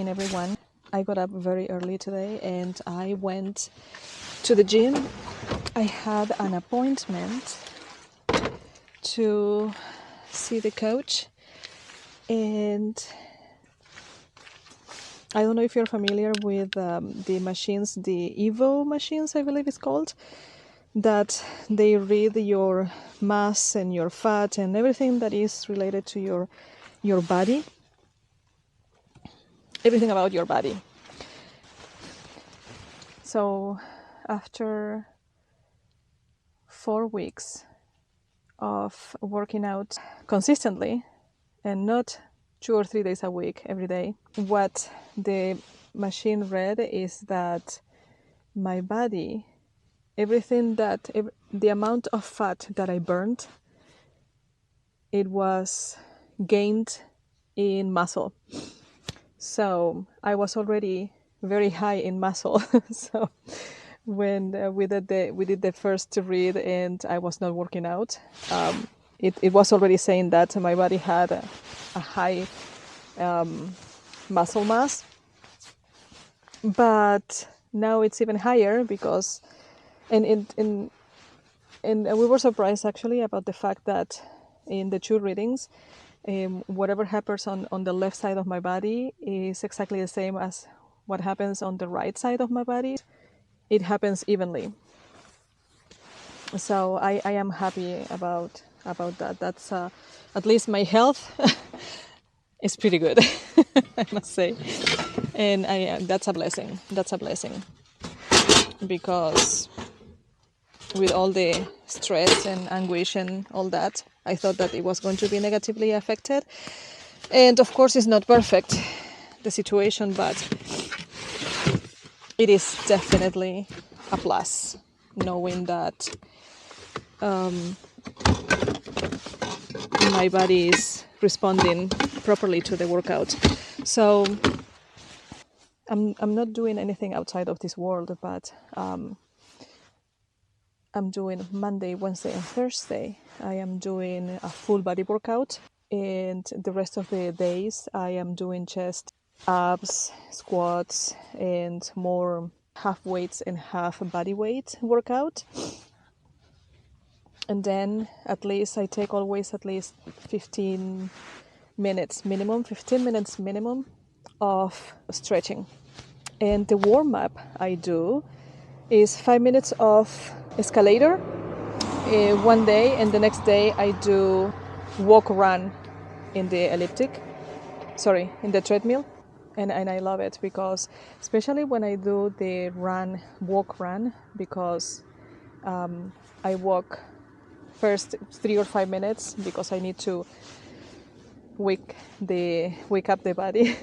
morning, everyone. I got up very early today and I went to the gym. I had an appointment to see the coach, and I don't know if you're familiar with the machines, the Evo machines, I believe it's called, that they read your mass and your fat and everything that is related to your body, everything about your body. So after 4 weeks of working out consistently and not 2 or 3 days a week every day, what the machine read is that my body, the amount of fat that I burned, it was gained in muscle. So I was already very high in muscle. So when we did the first read and I was not working out, it was already saying that my body had a high muscle mass. But now it's even higher because, and we were surprised actually about the fact that in the 2 readings, whatever happens on the left side of my body is exactly the same as what happens on the right side of my body. It happens evenly. So I am happy about that. That's at least my health is pretty good, I must say. And that's a blessing. That's a blessing. Because with all the stress and anguish and all that, I thought that it was going to be negatively affected. And of course, it's not perfect, the situation, but it is definitely a plus, knowing that my body is responding properly to the workout. So I'm not doing anything outside of this world, but I'm doing Monday, Wednesday, and Thursday. I am doing a full body workout, and the rest of the days I am doing chest, abs, squats, and more half weights and half body weight workout. And then at least I take always at least 15 minutes minimum of stretching. And the warm-up I do is 5 minutes of escalator one day, and the next day I do walk run in the in the treadmill. And I love it because, especially when I do the walk run, because I walk first 3 or 5 minutes because I need to wake up the body.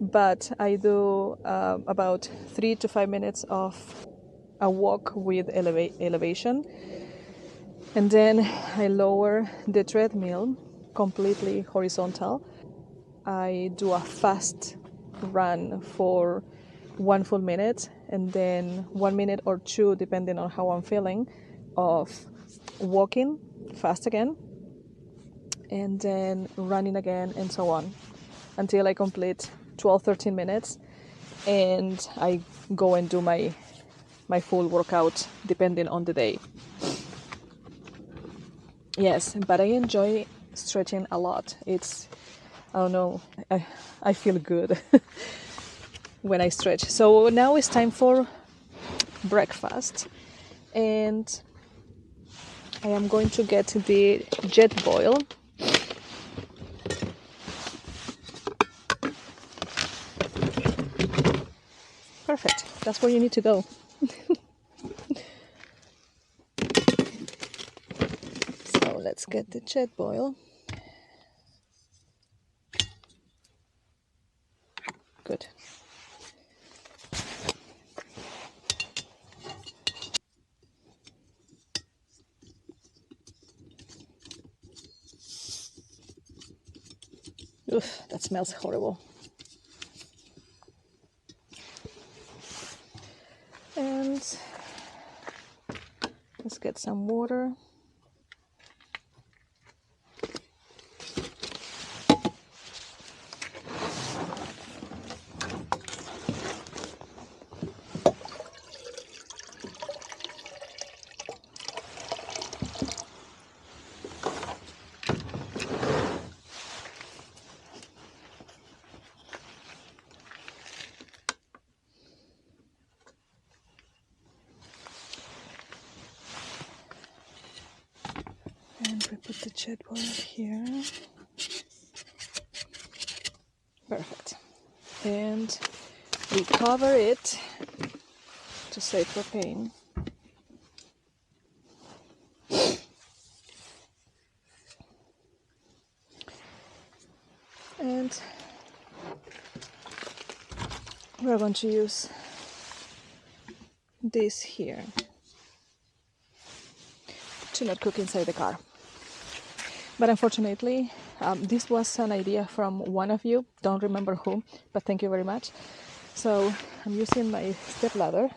But I do about 3 to 5 minutes of a walk with elevation, and then I lower the treadmill completely horizontal. I do a fast run for 1 full minute, and then 1 minute or 2, depending on how I'm feeling, of walking fast again, and then running again, and so on, until I complete 12-13 minutes, and I go and do my full workout depending on the day. Yes, but I enjoy stretching a lot. I don't know, I feel good when I stretch. So now it's time for breakfast, and I am going to get the jet boil. Perfect, that's where you need to go. So let's get the jet boil. Good. Oof, that smells horrible. And let's get some water. And we put the jet boil here. Perfect. And we cover it to save propane. And we're going to use this here to not cook inside the car. But unfortunately, this was an idea from one of you, don't remember who, but thank you very much. So I'm using my step ladder.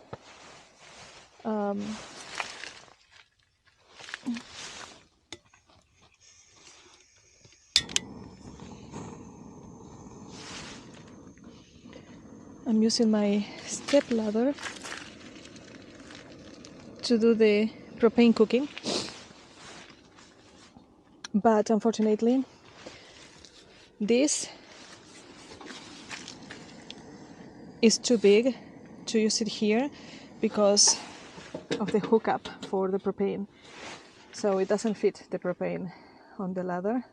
I'm using my step ladder to do the propane cooking. But unfortunately, this is too big to use it here because of the hookup for the propane. So it doesn't fit the propane on the ladder,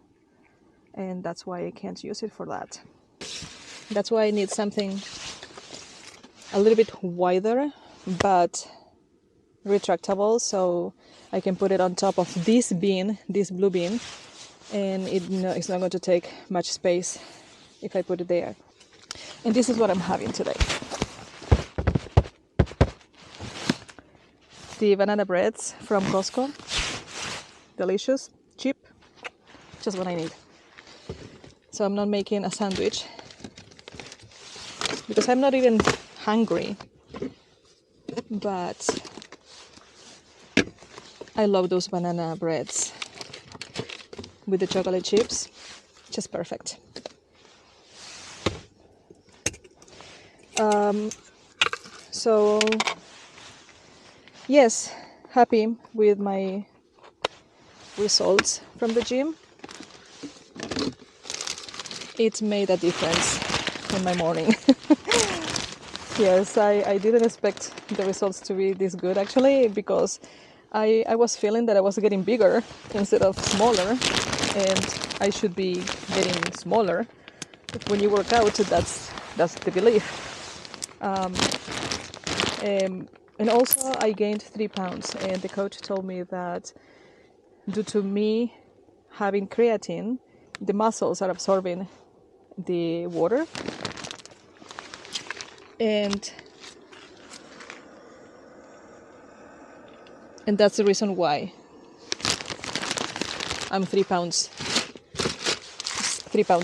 and that's why I can't use it for that. That's why I need something a little bit wider but retractable, so I can put it on top of this bin, this blue bin, and it's not going to take much space if I put it there. And this is what I'm having today. The banana breads from Costco. Delicious, cheap, just what I need. So I'm not making a sandwich because I'm not even hungry, but I love those banana breads with the chocolate chips, just perfect. So yes, happy with my results from the gym. It made a difference in my morning. Yes, I didn't expect the results to be this good actually, because I was feeling that I was getting bigger instead of smaller, and I should be getting smaller. When you work out, that's the belief. And also I gained 3 pounds, and the coach told me that due to me having creatine, the muscles are absorbing the water, and that's the reason why I'm 3 pounds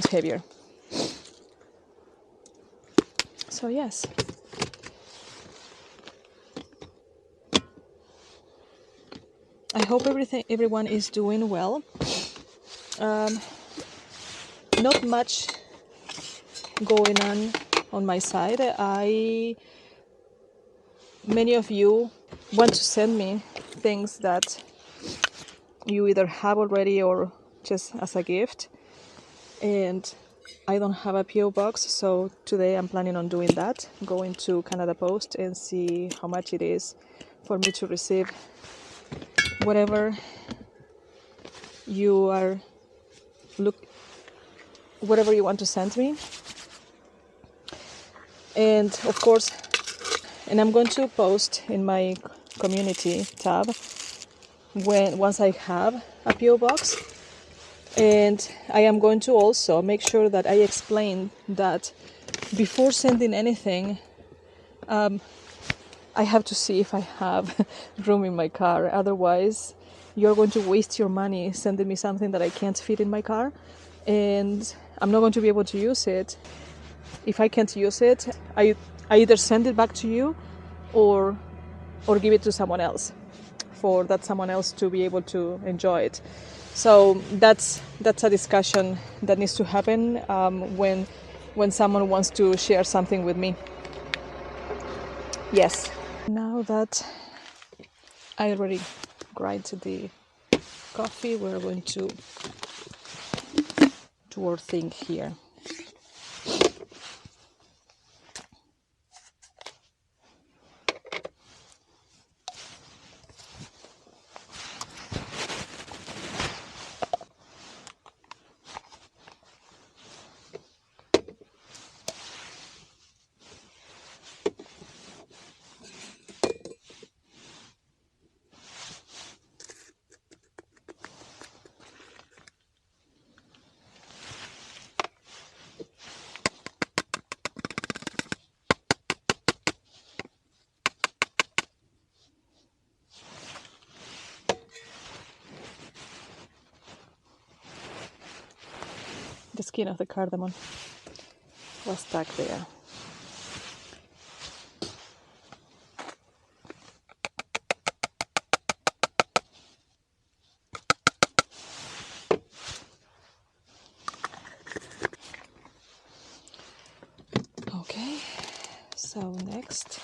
heavier. So yes, I hope everyone is doing well. Not much going on my side. Many of you want to send me things that you either have already or just as a gift, and I don't have a PO box, so today I'm planning on doing that, going to Canada Post and see how much it is for me to receive whatever you want to send me. And of course, and I'm going to post in my community tab once I have a PO box, and I am going to also make sure that I explain that before sending anything, I have to see if I have room in my car. Otherwise, you're going to waste your money sending me something that I can't fit in my car, and I'm not going to be able to use it. If I can't use it, I either send it back to you or give it to someone else, for that someone else to be able to enjoy it. So that's a discussion that needs to happen when someone wants to share something with me. Yes. Now that I already grinded the coffee, we're going to do our thing here. The skin of the cardamom was stuck there. Okay, so next.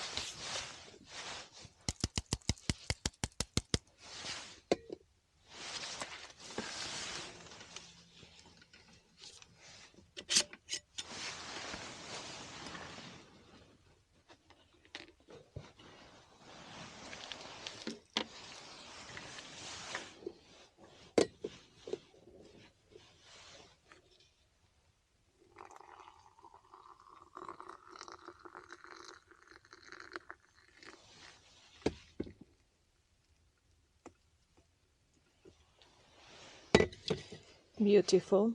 Beautiful.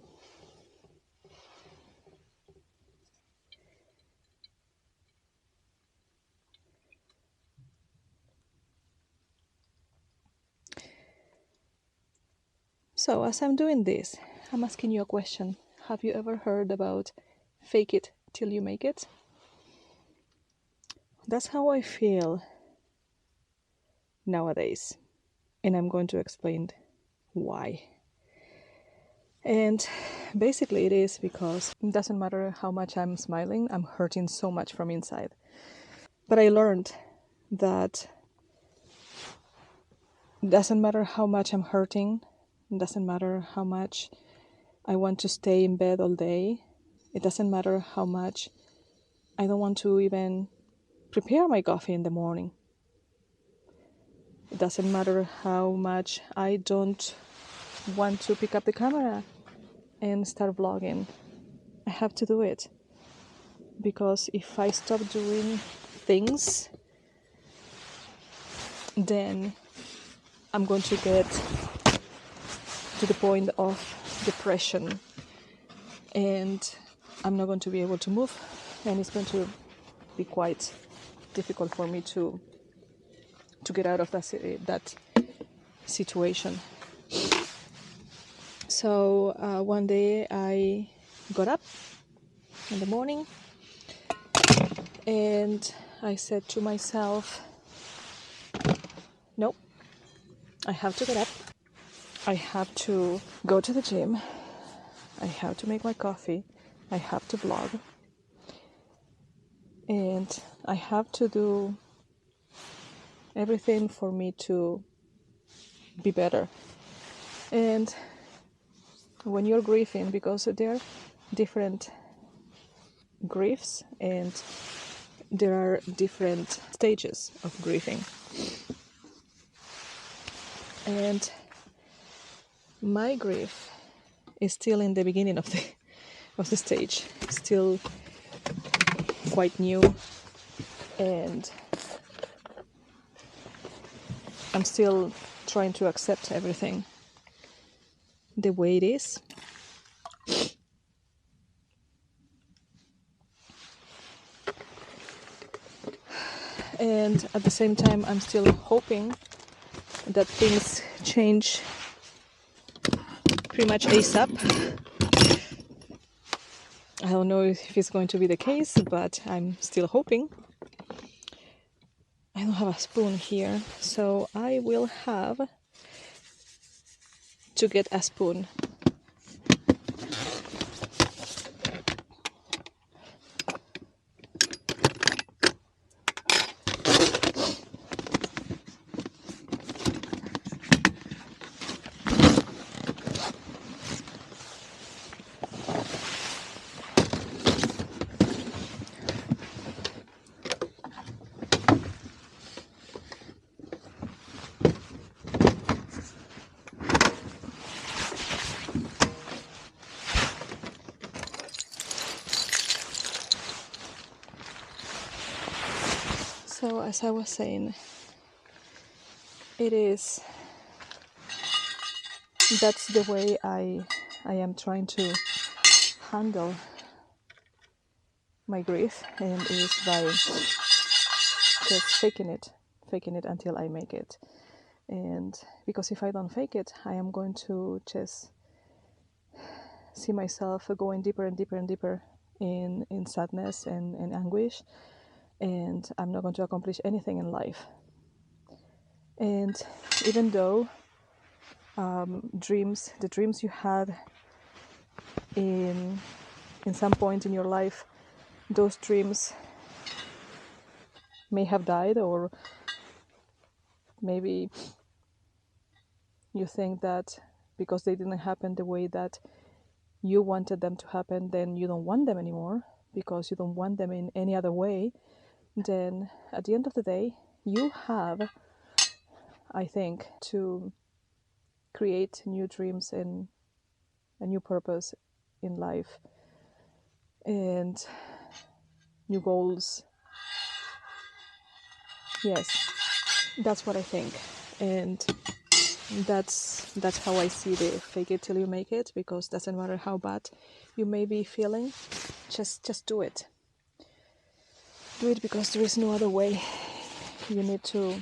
So as I'm doing this, I'm asking you a question. Have you ever heard about fake it till you make it? That's how I feel nowadays, and I'm going to explain why. And basically it is because it doesn't matter how much I'm smiling, I'm hurting so much from inside. But I learned that it doesn't matter how much I'm hurting, it doesn't matter how much I want to stay in bed all day, it doesn't matter how much I don't want to even prepare my coffee in the morning. It doesn't matter how much I don't want to pick up the camera and start vlogging. I have to do it. Because if I stop doing things, then I'm going to get to the point of depression. And I'm not going to be able to move. And it's going to be quite difficult for me to get out of that situation. So one day I got up in the morning and I said to myself, nope, I have to get up. I have to go to the gym. I have to make my coffee. I have to vlog. And I have to do everything for me to be better. And when you're grieving, because there are different griefs and there are different stages of grieving. And my grief is still in the beginning of the stage, still quite new, and I'm still trying to accept everything the way it is. And at the same time, I'm still hoping that things change pretty much ASAP. I don't know if it's going to be the case, but I'm still hoping. I don't have a spoon here, so I will have to get a spoon. So as I was saying, that's the way I am trying to handle my grief, and is by just faking it until I make it. And because if I don't fake it, I am going to just see myself going deeper and deeper and deeper in sadness and anguish, and I'm not going to accomplish anything in life. And even though the dreams you had in some point in your life, those dreams may have died, or maybe you think that because they didn't happen the way that you wanted them to happen, then you don't want them anymore because you don't want them in any other way. Then at the end of the day, you have, I think, to create new dreams and a new purpose in life and new goals. Yes, that's what I think. And that's how I see the fake it till you make it, because doesn't matter how bad you may be feeling, just do it. Do it because there is no other way. You need to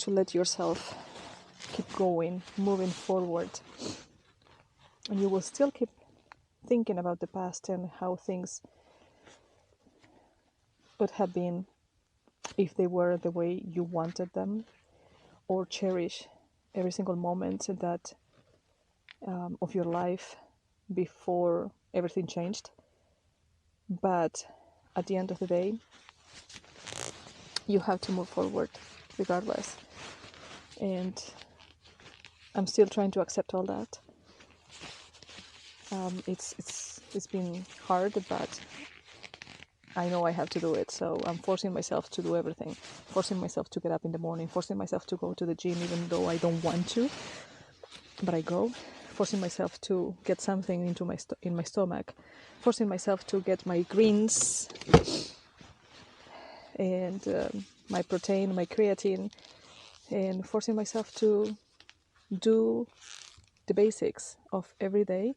let yourself keep going, moving forward, and you will still keep thinking about the past and how things would have been if they were the way you wanted them, or cherish every single moment that of your life before everything changed. But at the end of the day, you have to move forward regardless. And I'm still trying to accept all that. It's been hard, but I know I have to do it. So I'm forcing myself to do everything, forcing myself to get up in the morning, forcing myself to go to the gym even though I don't want to, but I go, forcing myself to get something into in my stomach, forcing myself to get my greens and my protein, my creatine, and forcing myself to do the basics of every day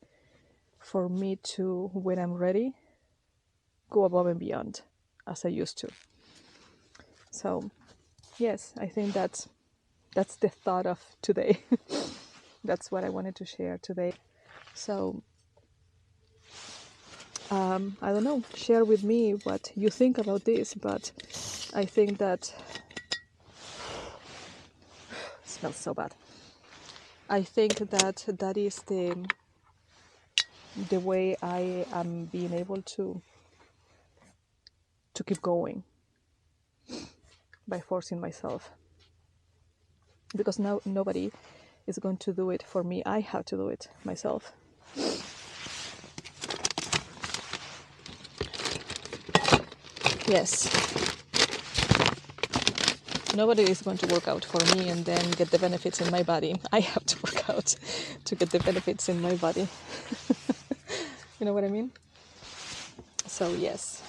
for me to, when I'm ready, go above and beyond as I used to. So yes, I think that's the thought of today. That's what I wanted to share today. So I don't know, share with me what you think about this, but I think that it smells so bad. I think that is the way I am being able to keep going, by forcing myself, because now nobody is going to do it for me. I have to do it myself. Yes, nobody is going to work out for me and then get the benefits in my body. I have to work out to get the benefits in my body. You know what I mean? So yes.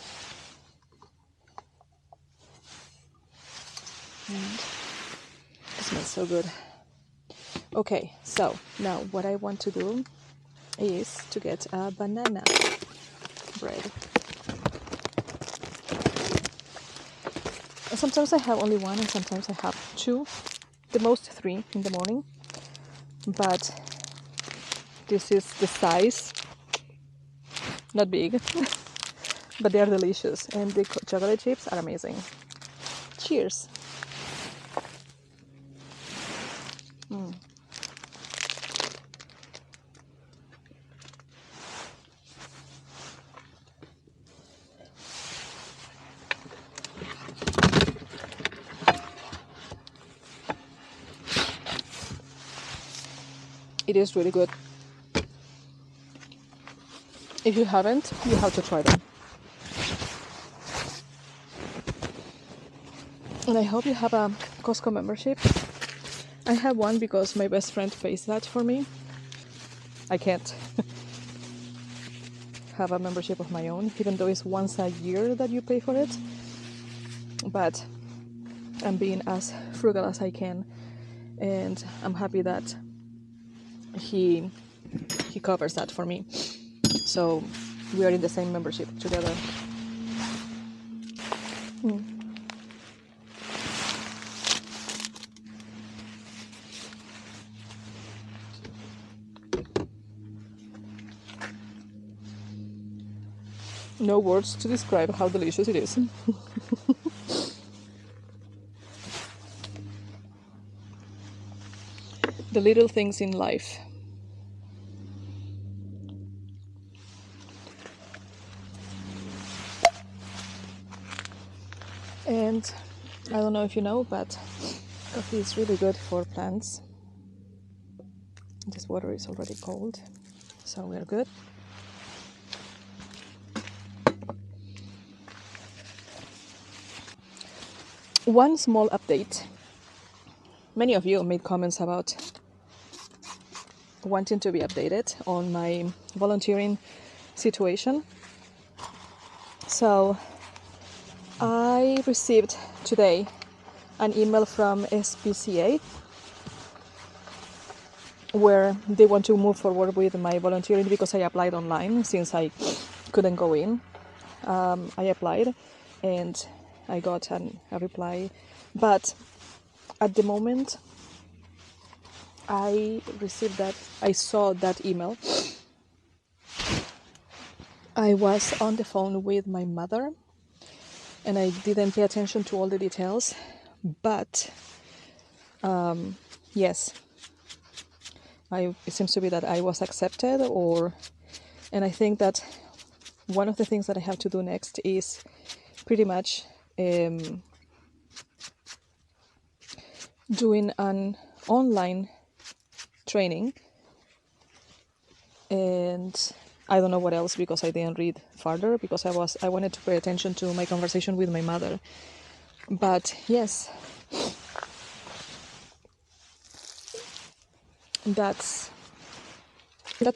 And it smells so good. Okay, so now what I want to do is to get a banana bread. Sometimes I have only one and sometimes I have two, the most three in the morning, but this is the size, not big, but they are delicious, and the chocolate chips are amazing. Cheers. It is really good. If you haven't, you have to try them. And I hope you have a Costco membership. I have one because my best friend pays that for me. I can't have a membership of my own, even though it's once a year that you pay for it. But I'm being as frugal as I can, and I'm happy that he covers that for me. So we are in the same membership together. No words to describe how delicious it is. The little things in life. And I don't know if you know, but coffee is really good for plants. This water is already cold, so we're good. One small update. Many of you made comments about wanting to be updated on my volunteering situation. So I received today an email from SPCA where they want to move forward with my volunteering because I applied online since I couldn't go in. I applied and I got a reply, but at the moment I saw that email, I was on the phone with my mother and I didn't pay attention to all the details, but yes, it seems to be that I was accepted, and I think that one of the things that I have to do next is pretty much doing an online training, and I don't know what else because I didn't read further because I wanted to pay attention to my conversation with my mother. But yes, that's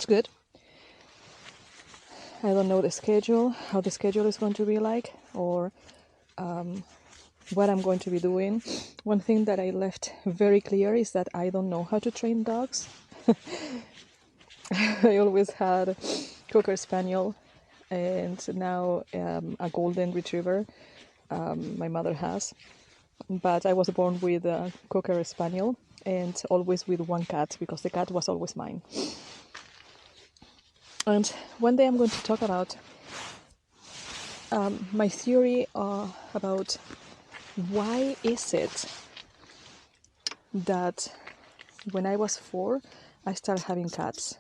good. I don't know how the schedule is going to be like, or what I'm going to be doing. One thing that I left very clear is that I don't know how to train dogs. I always had Cocker Spaniel and now a Golden Retriever. My mother has, but I was born with a Cocker Spaniel and always with one cat because the cat was always mine. And one day I'm going to talk about my theory about why is it that when I was 4 I started having cats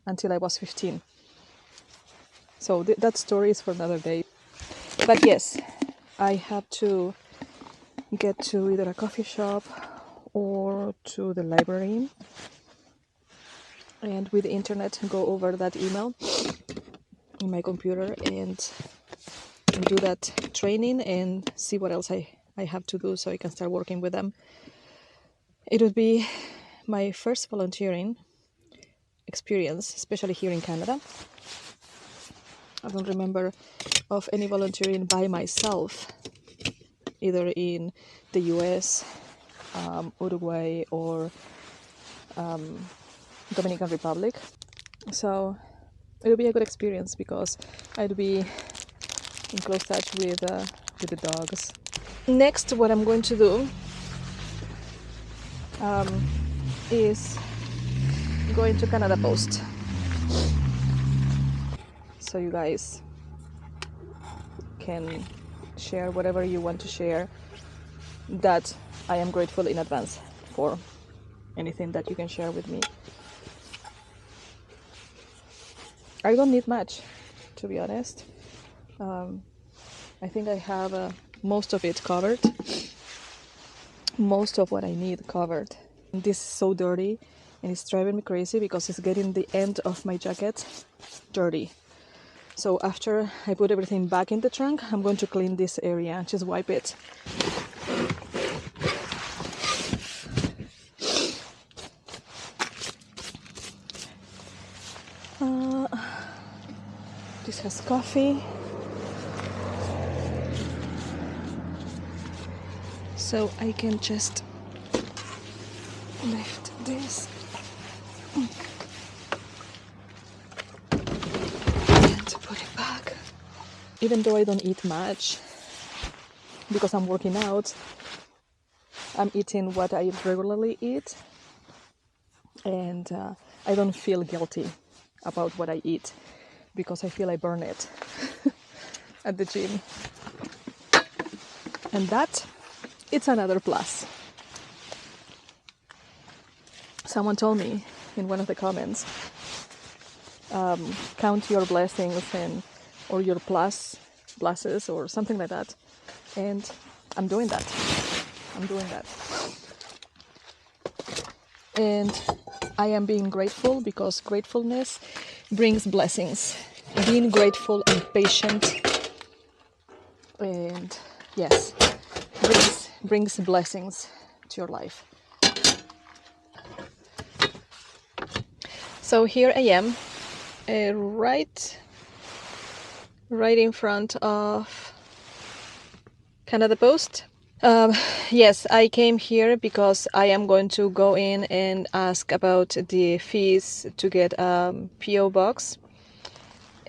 until I was 15. So that story is for another day. But yes, I have to get to either a coffee shop or to the library, and with the internet go over that email in my computer and do that training and see what else I have to do so I can start working with them. It would be my first volunteering experience, especially here in Canada. I don't remember of any volunteering by myself, either in the US, Uruguay, or Dominican Republic. So it'll be a good experience because I'd be in close touch with the dogs. Next, what I'm going to do is going to Canada Post, so you guys can share whatever you want to share. That I am grateful in advance for anything that you can share with me. I don't need much, to be honest. I think I have most of it covered. Most of what I need covered. This is so dirty and it's driving me crazy because it's getting the end of my jacket dirty. So after I put everything back in the trunk, I'm going to clean this area, just wipe it. This has coffee. So I can just lift this and put it back. Even though I don't eat much because I'm working out, I'm eating what I regularly eat, and I don't feel guilty about what I eat because I feel I burn it. at the gym. And that, it's another plus. Someone told me in one of the comments, count your blessings or your pluses or something like that. And I'm doing that. And I am being grateful because gratefulness brings blessings. Being grateful and patient, and yes, brings blessings to your life. So here I am, right in front of Canada Post. Yes, I came here because I am going to go in and ask about the fees to get a PO box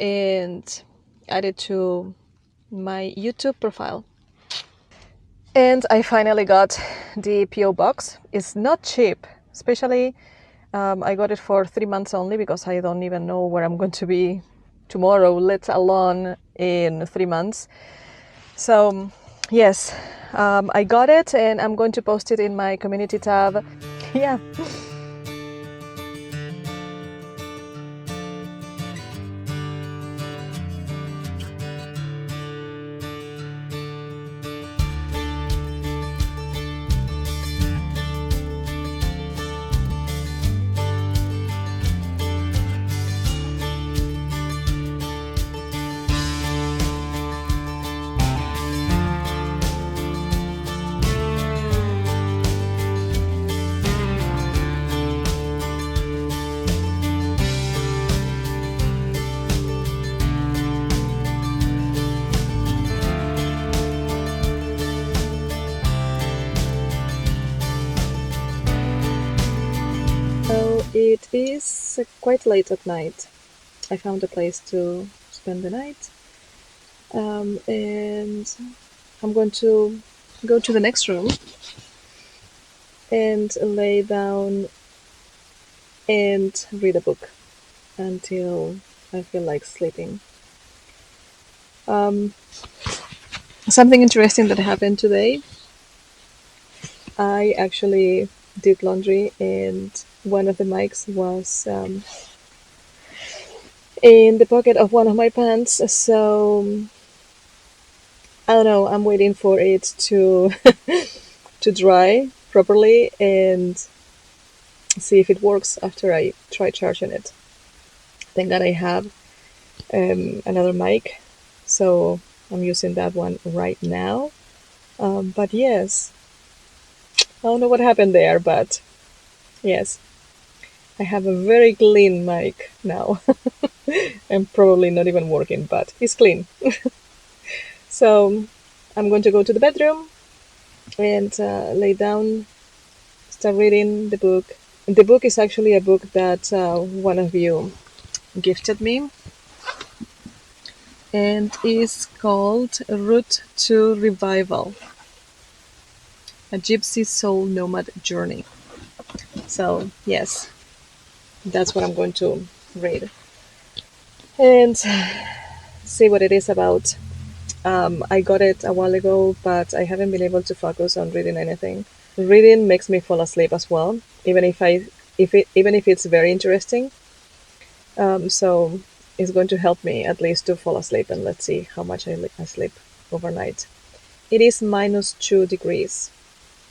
and add it to my YouTube profile. And I finally got the PO box. It's not cheap, especially I got it for 3 months only because I don't even know where I'm going to be tomorrow, let alone in 3 months. So yes, I got it and I'm going to post it in my community tab. Yeah. So it is quite late at night. I found a place to spend the night, and I'm going to go to the next room and lay down and read a book until I feel like sleeping. Something interesting that happened today. I actually did laundry and one of the mics was in the pocket of one of my pants, so I don't know, I'm waiting for it to to dry properly and see if it works after I try charging it. Thank God I have another mic, so I'm using that one right now. But yes, I don't know what happened there, but yes, I have a very clean mic now. And probably not even working, but it's clean. So I'm going to go to the bedroom and lay down, start reading the book. The book is actually a book that one of you gifted me, and is called Route to Revival, a Gypsy Soul Nomad Journey. So yes, that's what I'm going to read and see what it is about. I got it a while ago, but I haven't been able to focus on reading anything. Reading makes me fall asleep as well, even if it's very interesting. So it's going to help me at least to fall asleep, and let's see how much I sleep overnight. It is -2 degrees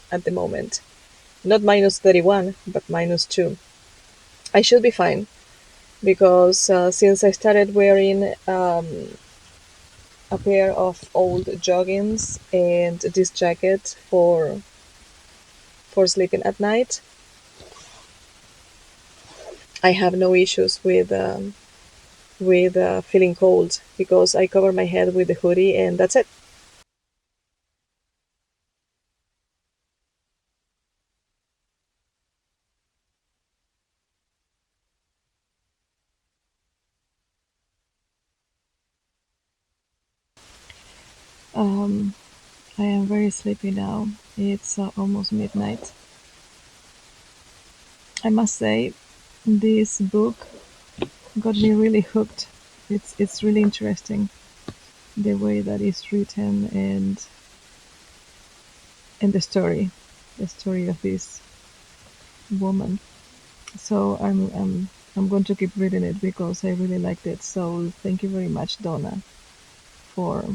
at the moment. Not -31, but -2. I should be fine because since I started wearing a pair of old joggings and this jacket for sleeping at night, I have no issues with feeling cold because I cover my head with the hoodie and that's it. Um, I am very sleepy now. It's almost midnight. I must say, this book got me really hooked. It's really interesting. the way that it's written, and the story of this woman. So I'm going to keep reading it because I really liked it. So thank you very much, Donna, for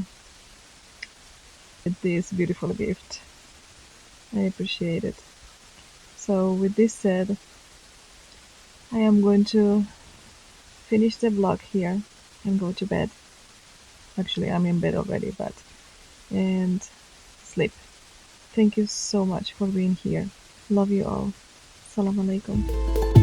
this beautiful gift. I appreciate it. So with this said, I am going to finish the vlog here and go to bed. Actually, I'm in bed already, but and sleep. Thank you so much for being here. Love you all. Salam alaikum.